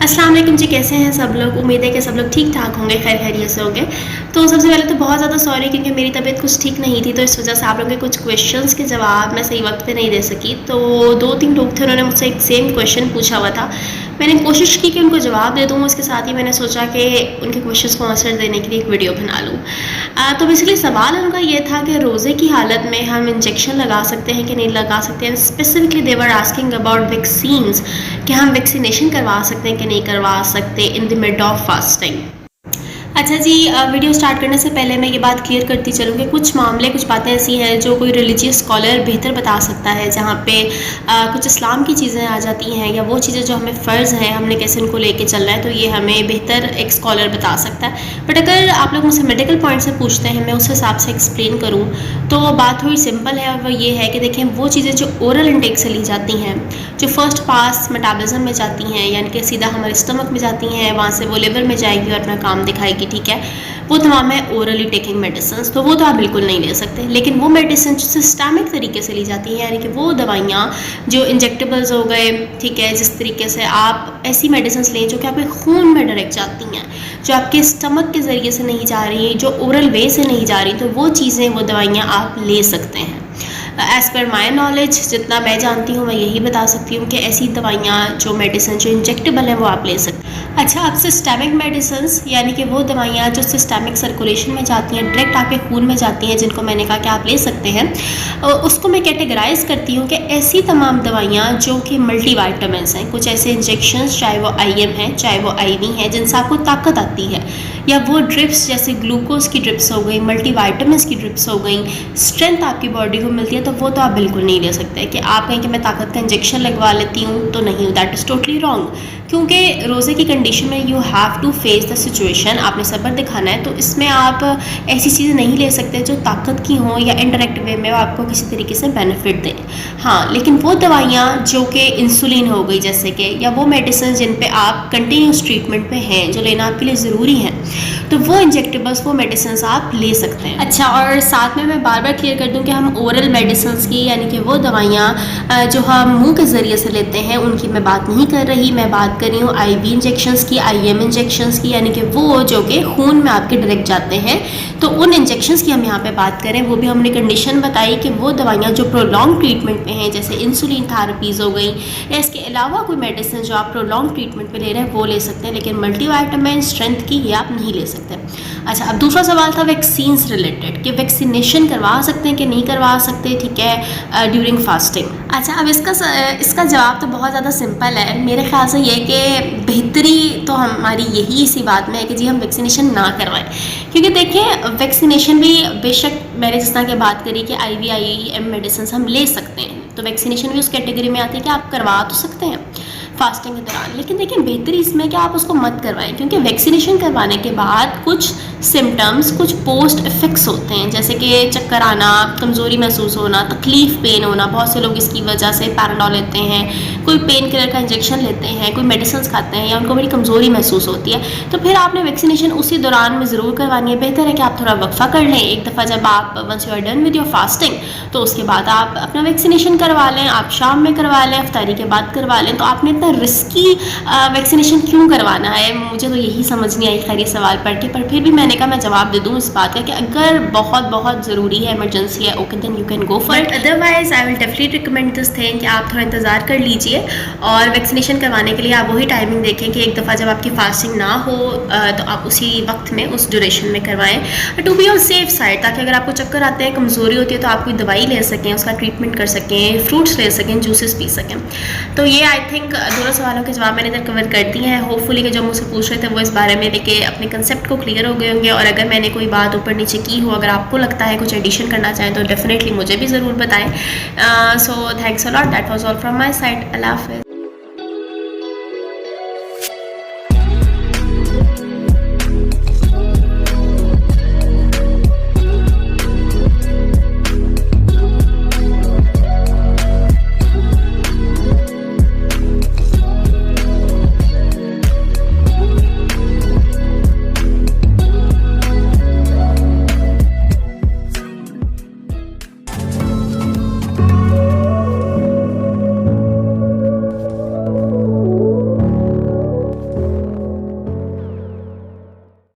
अस्सलाम वालेकुम जी, कैसे हैं सब लोग। उम्मीद है कि सब लोग ठीक ठाक होंगे, खैर खैरियत से होंगे। तो सबसे पहले तो बहुत ज़्यादा सॉरी, क्योंकि मेरी तबीयत कुछ ठीक नहीं थी, तो इस वजह से आप लोगों के कुछ क्वेश्चंस के जवाब मैं सही वक्त पे नहीं दे सकी। तो 2-3 लोग थे, उन्होंने मुझसे एक सेम क्वेश्चन पूछा हुआ था। मैंने कोशिश की कि उनको जवाब दे दूँ, उसके साथ ही मैंने सोचा कि उनके क्वेश्चंस को आंसर देने के लिए एक वीडियो बना लूँ। तो बेसिकली सवाल उनका ये था कि रोज़े की हालत में हम इंजेक्शन लगा सकते हैं कि नहीं लगा सकते हैं। Specifically they were asking about vaccines, कि हम वैक्सीनेशन करवा सकते हैं कि नहीं करवा सकते in the mid of fasting. अच्छा जी, वीडियो स्टार्ट करने से पहले मैं ये बात क्लियर करती चलूँ कि कुछ मामले, कुछ बातें ऐसी हैं जो कोई रिलीजियस स्कॉलर बेहतर बता सकता है, जहाँ पे कुछ इस्लाम की चीज़ें आ जाती हैं, या वो चीज़ें जो हमें फ़र्ज़ हैं, हमने कैसे उनको लेके चलना है, तो ये हमें बेहतर एक स्कॉलर बता सकता है। बट अगर आप लोग मुझसे मेडिकल पॉइंट से पूछते हैं, मैं उस हिसाब से एक्सप्लेन करूँ तो बात थोड़ी सिंपल है, और वो ये है कि देखें, वो चीज़ें जो ओरल इंटेक से ली जाती हैं, जो फर्स्ट पास मेटाबॉलिज्म में जाती हैं, यानी कि सीधा हमारे स्टमक में जाती हैं, वहाँ से वो लिवर में जाएगी और अपना काम दिखाएगी, ठीक है, वो तमाम है ओरली टेकिंग मेडिसिन, तो वो तो आप बिल्कुल नहीं ले सकते। लेकिन वो मेडिसिन जो सिस्टमिक तरीके से ली जाती है, यानी कि वो दवाइयाँ जो इंजेक्टेबल्स हो गए, ठीक है, जिस तरीके से आप ऐसी मेडिसिन लें जो कि आपके खून में डायरेक्ट जाती हैं, जो आपके स्टमक के ज़रिए से नहीं जा रही, जो ओरल वे से नहीं जा रही, तो वो चीज़ें, वो दवाइयाँ आप ले सकते हैं। एज़ पर माई नॉलेज, जितना मैं जानती हूँ, मैं यही बता सकती हूँ कि ऐसी दवाइयाँ, जो मेडिसिन जो इंजेक्टेबल हैं, वो आप ले सकते हैं। अच्छा, अब सिस्टमिक मेडिसिन, यानी कि वो दवाइयाँ जो सिस्टमिक सर्कुलेशन में जाती हैं, डायरेक्ट आपके खून में जाती हैं, जिनको मैंने कहा कि आप ले सकते हैं, उसको मैं कैटेगराइज करती हूँ कि ऐसी तमाम दवाइयाँ जो कि मल्टीविटामिन्स हैं, कुछ ऐसे इंजेक्शंस, चाहे वो IM हैं, चाहे वो IV हैं, जिनसे आपको ताकत आती है, या वो ड्रिप्स, जैसे ग्लूकोज की ड्रिप्स हो गई, मल्टीविटामिन्स की ड्रिप्स हो गई, स्ट्रेंथ आपकी बॉडी को मिलती है, तो वो तो आप बिल्कुल नहीं ले सकते। कि आप कहें कि मैं ताकत का इंजेक्शन लगवा लेती हूँ, तो नहीं, दैट इज़ टोटली रॉन्ग। क्योंकि रोज़े की कंडीशन में you have to face the situation, आपने सब्र दिखाना है, तो इसमें आप ऐसी चीज़ें नहीं ले सकते जो ताकत की हों, या इनडायरेक्ट वे में आपको किसी तरीके से बेनिफिट दें। हाँ, लेकिन वो दवाइयाँ जो कि इंसुलिन हो गई जैसे कि, या वो मेडिसिन जिन पे आप कंटिन्यूस ट्रीटमेंट पे हैं, जो लेना आपके लिए ज़रूरी है, तो वो इंजेक्टेबल्स, वो मेडिसिन आप ले सकते हैं। अच्छा, और साथ में मैं बार बार क्लियर कर दूं कि हम ओरल मेडिसिन की, यानी कि वो दवाइयाँ जो हम मुंह के ज़रिए से लेते हैं, उनकी मैं बात नहीं कर रही। मैं बात कर रही हूँ IV इंजेक्शंस की, IM इंजेक्शंस की, यानी कि वो जो कि खून में आपके डायरेक्ट जाते हैं, तो उन इंजेक्शंस की हम यहाँ पे बात करें। वो भी हमने कंडीशन बताई कि वो दवाइयाँ जो प्रोलॉन्ग ट्रीटमेंट पे हैं, जैसे इंसुलिन थेरेपीज़ हो गई, या इसके अलावा कोई मेडिसिन जो आप प्रोलॉन्ग ट्रीटमेंट पे ले रहे हैं, वो ले सकते हैं, लेकिन मल्टीविटामिन, स्ट्रेंथ की, ये आप नहीं ले सकते। अच्छा, अब दूसरा सवाल था वैक्सीन्स रिलेटेड, कि वैक्सीनेशन करवा सकते हैं कि नहीं करवा सकते, ठीक है, ड्यूरिंग फास्टिंग। अच्छा, अब इसका जवाब तो बहुत ज़्यादा सिंपल है। मेरे ख्याल से ये कि बेहतरी तो हमारी यही इसी बात में है कि जी हम वैक्सीनेशन ना करवाएं। क्योंकि देखिए, वैक्सीनेशन भी बेशक मैंने जिस तरह की बात करी कि IV IM मेडिसिन हम ले सकते हैं, तो वैक्सीनेशन भी उस कैटेगरी में आती है कि आप करवा तो सकते हैं फास्टिंग के दौरान। लेकिन देखिए, बेहतरी इसमें कि आप उसको मत करवाएं, क्योंकि वैक्सीनेशन करवाने के बाद कुछ सिम्टम्स, कुछ पोस्ट इफेक्ट्स होते हैं, जैसे कि चक्कर आना, कमज़ोरी महसूस होना, तकलीफ, पेन होना। बहुत से लोग इसकी वजह से पैराडॉल लेते हैं, कोई पेन किलर का इंजेक्शन लेते हैं, कोई मेडिसिन खाते हैं, या उनको बड़ी कमज़ोरी महसूस होती है, तो फिर आपने वैक्सीनेशन उसी दौरान में ज़रूर करवानी है। बेहतर है कि आप थोड़ा वक्फा कर लें, एक दफ़ा जब आप once you are done with your fasting, तो उसके बाद आप अपना वैक्सीनेशन करवा लें। आप शाम में करवा लें, अफ्तारी के बाद करवा लें। तो आपने इतना रिस्की वैक्सीनेशन क्यों करवाना है, मुझे तो यही समझ नहीं आई खैर ये सवाल पढ़ के। पर फिर भी मैंने कहा मैं जवाब दे दूँ इस बात का कि अगर बहुत बहुत ज़रूरी है, इमरजेंसी है, okay then you can go for it. Otherwise I will definitely recommend this thing कि आप थोड़ा इंतज़ार कर लीजिए, और वैक्सीनेशन करवाने के लिए आप वही टाइमिंग देखें कि एक दफ़ा जब आपकी फास्टिंग ना हो, तो आप उसी वक्त में, उस ड्यूरेशन में करवाएं, to be on safe side, ताकि अगर आपको चक्कर आते हैं, कमज़ोरी होती है, तो आप कोई दवाई ले सकें, उसका ट्रीटमेंट कर सकें, फ्रूट्स ले सकें, जूसेस पी सकें। तो ये आई थिंक दोनों सवालों के जवाब मैंने इधर कवर कर दिए हैं। होपफुली कि जो मुझसे पूछ रहे थे वो इस बारे में लेके अपने कंसेप्ट को क्लियर हो गए होंगे, और अगर मैंने कोई बात ऊपर नीचे की हो, अगर आपको लगता है कुछ एडिशन करना चाहें, तो डेफिनेटली मुझे भी ज़रूर बताएं। So thanks a lot, that was all from my side. Allah हाफ़िज़।